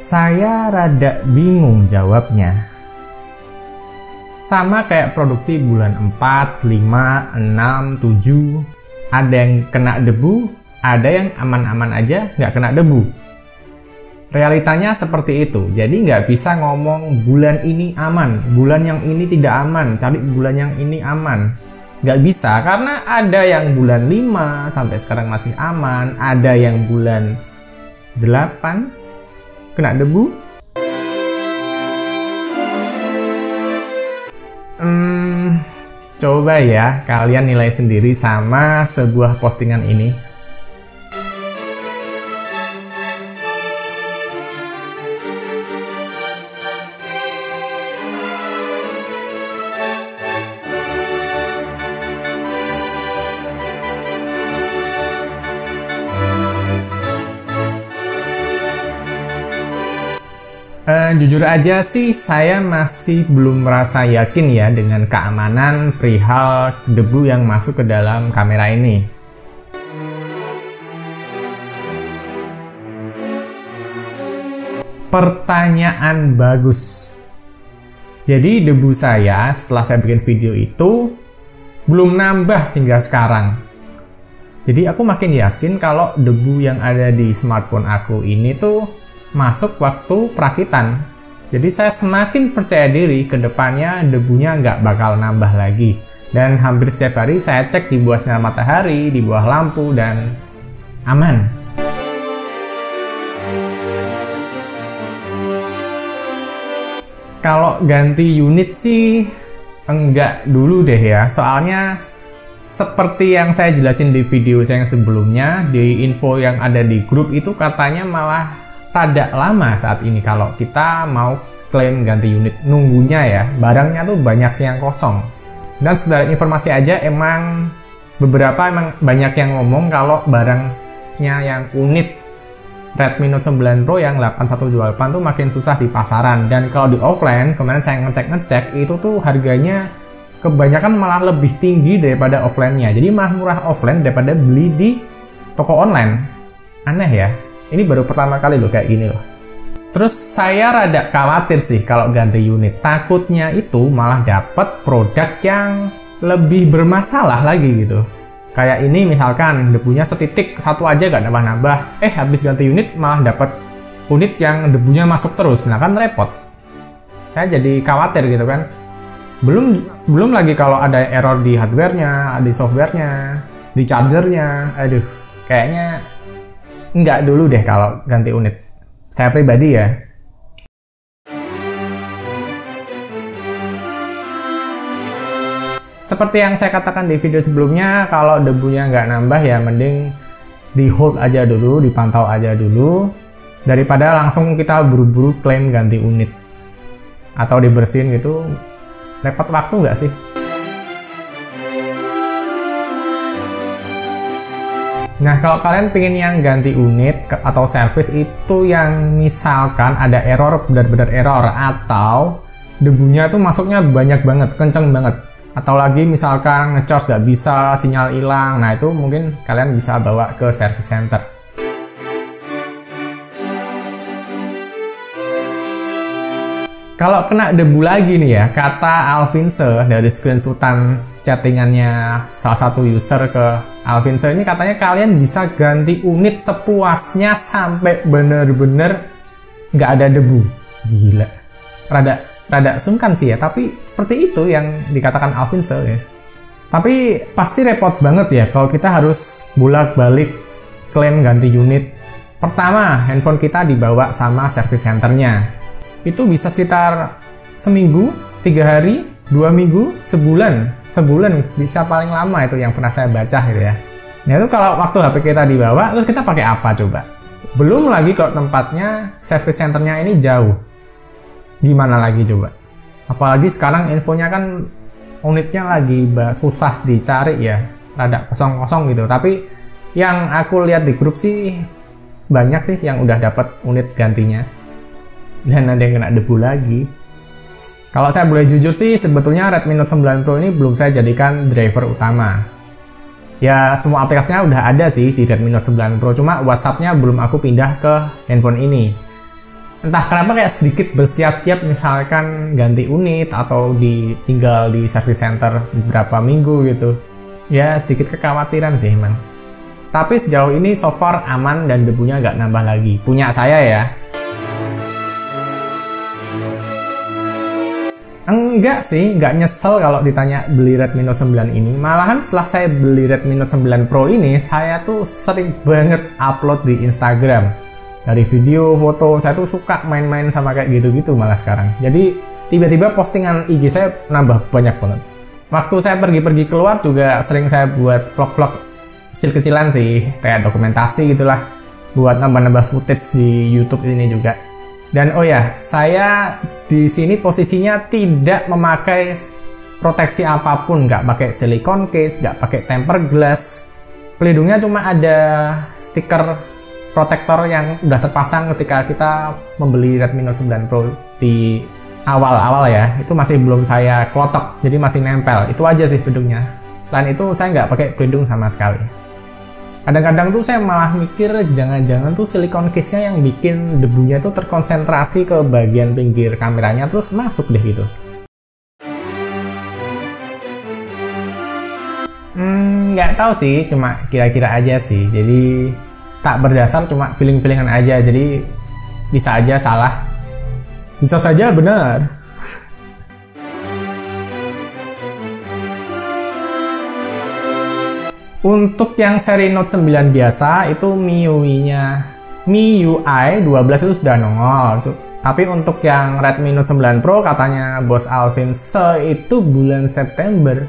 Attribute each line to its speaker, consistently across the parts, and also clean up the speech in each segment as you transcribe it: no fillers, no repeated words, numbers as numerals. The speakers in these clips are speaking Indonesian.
Speaker 1: Saya rada bingung jawabnya. Sama kayak produksi bulan 4, 5, 6, 7. Ada yang kena debu, ada yang aman-aman aja nggak kena debu. Realitanya seperti itu. Jadi nggak bisa ngomong bulan ini aman, bulan yang ini tidak aman, cari bulan yang ini aman. Nggak bisa, karena ada yang bulan 5 sampai sekarang masih aman, ada yang bulan 8 kena debu. Coba ya kalian nilai sendiri sama sebuah postingan ini. Jujur aja sih saya masih belum merasa yakin ya dengan keamanan perihal debu yang masuk ke dalam kamera ini. Pertanyaan bagus. Jadi debu saya setelah saya bikin video itu belum nambah hingga sekarang. Jadi aku makin yakin kalau debu yang ada di smartphone aku ini tuh masuk waktu perakitan. Jadi saya semakin percaya diri ke depannya debunya nggak bakal nambah lagi. Dan hampir setiap hari saya cek di bawah sinar matahari, di bawah lampu, dan aman. Kalau ganti unit sih enggak dulu deh ya. Soalnya seperti yang saya jelasin di video saya yang sebelumnya, di info yang ada di grup itu katanya malah rada lama saat ini kalau kita mau klaim ganti unit. Nunggunya ya, barangnya tuh banyak yang kosong. Dan sekedar informasi aja, emang banyak yang ngomong kalau barangnya yang unit Redmi Note 9 Pro yang 8128 tuh makin susah di pasaran. Dan kalau di offline, kemarin saya ngecek itu tuh harganya kebanyakan malah lebih tinggi daripada offline-nya. Jadi malah murah offline daripada beli di toko online. Aneh ya. Ini baru pertama kali loh kayak gini loh. Terus saya rada khawatir sih kalau ganti unit. Takutnya itu malah dapet produk yang lebih bermasalah lagi gitu. Kayak ini misalkan debunya setitik satu aja gak nambah-nambah. Habis ganti unit malah dapet unit yang debunya masuk terus. Nah kan repot. Saya jadi khawatir gitu kan. Belum lagi kalau ada error di hardware-nya, di software-nya, di charger-nya. Aduh, kayaknya nggak dulu deh kalau ganti unit. Saya pribadi ya. Seperti yang saya katakan di video sebelumnya, kalau debunya nggak nambah ya mending di hold aja dulu, dipantau aja dulu, daripada langsung kita buru-buru klaim ganti unit atau dibersihin gitu. Repot waktu nggak sih? Nah, kalau kalian pengen yang ganti unit atau servis itu yang misalkan ada error, benar-benar error, atau debunya tuh masuknya banyak banget, kenceng banget, atau lagi misalkan ngecas nggak bisa, sinyal hilang, nah itu mungkin kalian bisa bawa ke service center. Kalau kena debu lagi nih ya, kata Alvinse dari screenshotan chattingannya salah satu user ke Alvinse ini, katanya kalian bisa ganti unit sepuasnya sampai bener-bener nggak ada debu. Gila, rada sungkan sih ya, tapi seperti itu yang dikatakan Alvinse ya. Tapi pasti repot banget ya kalau kita harus bolak-balik klaim ganti unit. Pertama, handphone kita dibawa sama service centernya. Itu bisa sekitar seminggu, 3 hari, 2 minggu, sebulan bisa paling lama itu yang pernah saya baca gitu ya. Nah itu kalau waktu HP kita dibawa, terus kita pakai apa coba? Belum lagi kalau tempatnya service centernya ini jauh, gimana lagi coba? Apalagi sekarang infonya kan unitnya lagi susah dicari ya, rada kosong-kosong gitu. Tapi yang aku lihat di grup sih banyak sih yang udah dapat unit gantinya. Dan ada yang kena debu lagi. Kalau saya boleh jujur sih, sebetulnya Redmi Note 9 Pro ini belum saya jadikan driver utama. Ya, semua aplikasinya udah ada sih di Redmi Note 9 Pro, cuma WhatsApp-nya belum aku pindah ke handphone ini. Entah kenapa kayak sedikit bersiap-siap misalkan ganti unit atau tinggal di service center beberapa minggu gitu. Ya sedikit kekhawatiran sih emang. Tapi sejauh ini so far aman dan debunya nggak nambah lagi. Punya saya ya. Enggak sih, nggak nyesel kalau ditanya beli Redmi Note 9 ini. Malahan setelah saya beli Redmi Note 9 Pro ini, saya tuh sering banget upload di Instagram. Dari video, foto, saya tuh suka main-main sama kayak gitu-gitu malah sekarang. Jadi tiba-tiba postingan IG saya nambah banyak banget. Waktu saya pergi-pergi keluar juga sering saya buat vlog-vlog kecil-kecilan sih, kayak dokumentasi gitulah, buat nambah-nambah footage di YouTube ini juga. Dan oh ya, saya di sini posisinya tidak memakai proteksi apapun, nggak pakai silicone case, nggak pakai temper glass. Pelindungnya cuma ada stiker protektor yang udah terpasang ketika kita membeli Redmi Note 9 Pro di awal-awal ya. Itu masih belum saya klotok, jadi masih nempel. Itu aja sih pelindungnya. Selain itu saya nggak pakai pelindung sama sekali. Kadang-kadang tuh saya malah mikir jangan-jangan tuh silicone case-nya yang bikin debunya tuh terkonsentrasi ke bagian pinggir kameranya terus masuk deh gitu. Nggak tahu sih, cuma kira-kira aja sih. Jadi tak berdasar, cuma feeling-feelingan aja. Jadi bisa aja salah, bisa saja benar. Untuk yang seri Note 9 biasa itu MIUI 12 itu sudah nongol tuh. Tapi untuk yang Redmi Note 9 Pro katanya Bos Alvin itu bulan September.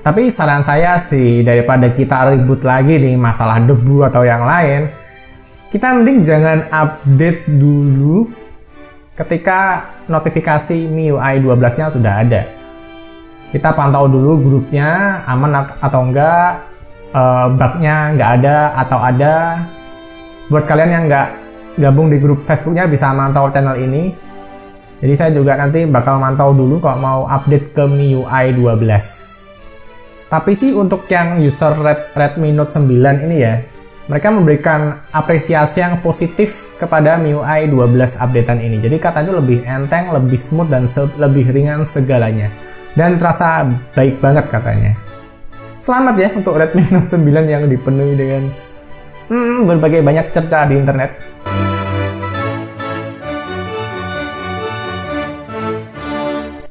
Speaker 1: Tapi saran saya sih, daripada kita ribut lagi nih masalah debu atau yang lain, kita mending jangan update dulu ketika notifikasi MIUI 12-nya sudah ada. Kita pantau dulu grupnya aman atau enggak, bugnya nggak ada atau ada. Buat kalian yang nggak gabung di grup Facebooknya bisa mantau channel ini. Jadi saya juga nanti bakal mantau dulu kalau mau update ke MIUI 12. Tapi sih untuk yang user Redmi Note 9 ini ya, mereka memberikan apresiasi yang positif kepada MIUI 12 updatean ini. Jadi katanya lebih enteng, lebih smooth, dan lebih ringan segalanya. Dan terasa baik banget katanya. Selamat ya untuk Redmi Note 9 yang dipenuhi dengan berbagai banyak cerca di internet.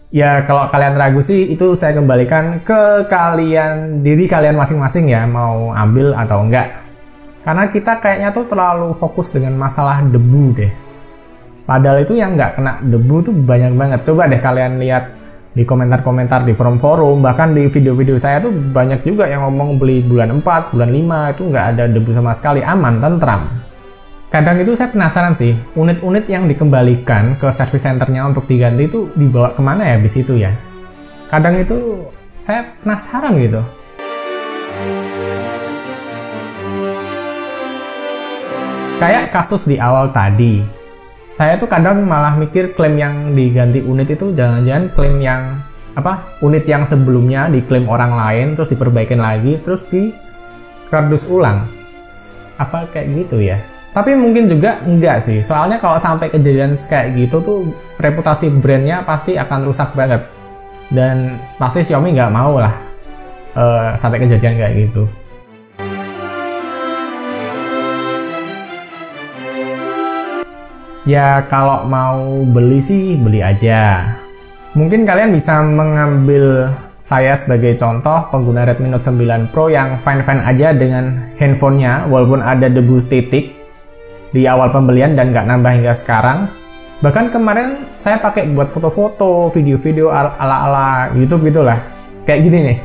Speaker 1: Ya kalau kalian ragu sih, itu saya kembalikan ke diri kalian masing-masing ya, mau ambil atau enggak. Karena kita kayaknya tuh terlalu fokus dengan masalah debu deh. Padahal itu yang nggak kena debu tuh banyak banget. Coba deh kalian lihat di komentar-komentar di forum-forum, bahkan di video-video saya tuh banyak juga yang ngomong beli bulan 4, bulan 5 itu nggak ada debu sama sekali, aman, tentram. Kadang itu saya penasaran sih, unit-unit yang dikembalikan ke service centernya untuk diganti itu dibawa kemana ya bis itu ya. Kadang itu saya penasaran gitu. Kayak kasus di awal tadi. Saya tuh kadang malah mikir klaim yang diganti unit itu jangan-jangan klaim yang unit yang sebelumnya diklaim orang lain terus diperbaikin lagi terus di kardus ulang. Apa kayak gitu ya? Tapi mungkin juga enggak sih. Soalnya kalau sampai kejadian kayak gitu tuh reputasi brandnya pasti akan rusak banget. Dan pasti Xiaomi nggak mau lah sampai kejadian kayak gitu. Ya kalau mau beli sih beli aja. Mungkin kalian bisa mengambil saya sebagai contoh pengguna Redmi Note 9 Pro yang fine-fine aja dengan handphonenya walaupun ada debu titik di awal pembelian dan nggak nambah hingga sekarang. Bahkan kemarin saya pakai buat foto-foto, video-video ala-ala YouTube gitulah. Kayak gini nih.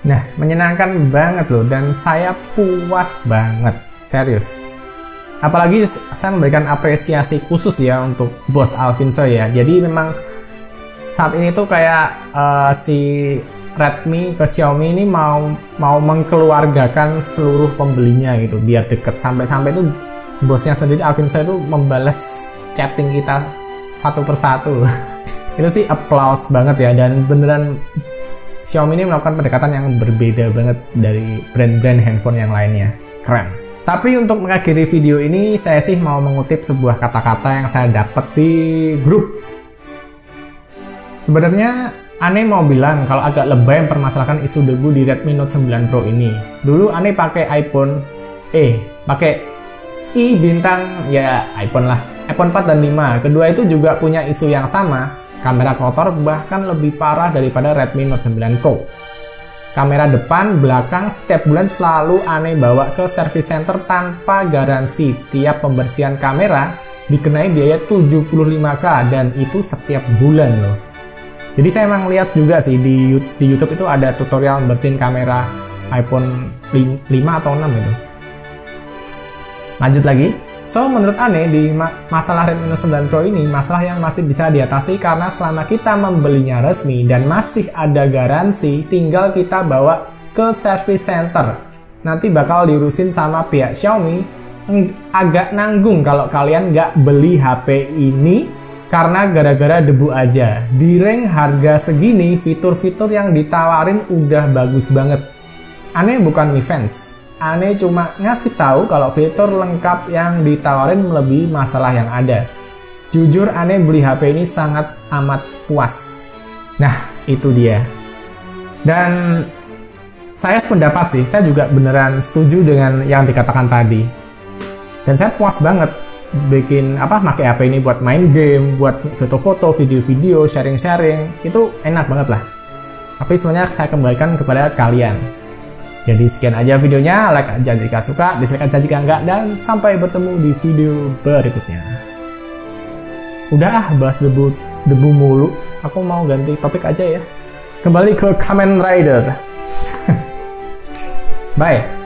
Speaker 1: Nah, menyenangkan banget loh, dan saya puas banget, serius. Apalagi saya memberikan apresiasi khusus ya untuk Bos Alvinso ya. Jadi memang saat ini tuh kayak si Redmi ke Xiaomi ini mau mengkeluargakan seluruh pembelinya gitu, biar deket. Sampai-sampai tuh bosnya sendiri Alvinso itu membalas chatting kita satu persatu. Itu sih applause banget ya, dan beneran Xiaomi ini melakukan pendekatan yang berbeda banget dari brand-brand handphone yang lainnya. Keren. Tapi untuk mengakhiri video ini, saya sih mau mengutip sebuah kata-kata yang saya dapat di grup. Sebenarnya Ane mau bilang kalau agak lebay mempermasalahkan isu debu di Redmi Note 9 Pro ini. Dulu Ane pakai pakai i bintang, ya iPhone lah, iPhone 4 dan 5. Kedua itu juga punya isu yang sama. Kamera kotor bahkan lebih parah daripada Redmi Note 9 Pro. Kamera depan, belakang setiap bulan selalu Ane bawa ke service center tanpa garansi. Tiap pembersihan kamera dikenai biaya 75k, dan itu setiap bulan loh. Jadi saya emang lihat juga sih di YouTube itu ada tutorial bersihin kamera iPhone 5 atau 6 itu. Lanjut lagi. So, menurut Ane, di masalah Redmi Note 9 Pro ini, masalah yang masih bisa diatasi karena selama kita membelinya resmi dan masih ada garansi, tinggal kita bawa ke service center. Nanti bakal diurusin sama pihak Xiaomi. Agak nanggung kalau kalian nggak beli HP ini karena gara-gara debu aja. Di rank harga segini, fitur-fitur yang ditawarin udah bagus banget. Ane bukan Mi fans. Ane cuma ngasih tahu kalau fitur lengkap yang ditawarin melebihi masalah yang ada. Jujur Ane beli HP ini sangat amat puas. Nah, itu dia. Dan saya sependapat sih, saya juga beneran setuju dengan yang dikatakan tadi. Dan saya puas banget pakai HP ini buat main game, buat foto-foto, video-video, sharing-sharing. Itu enak banget lah. Tapi sebenarnya saya kembalikan kepada kalian. Jadi sekian aja videonya, like aja jika suka, dislike aja jika enggak, dan sampai bertemu di video berikutnya. Udah bahas debu mulu, aku mau ganti topik aja ya. Kembali ke Kamen Rider. Bye.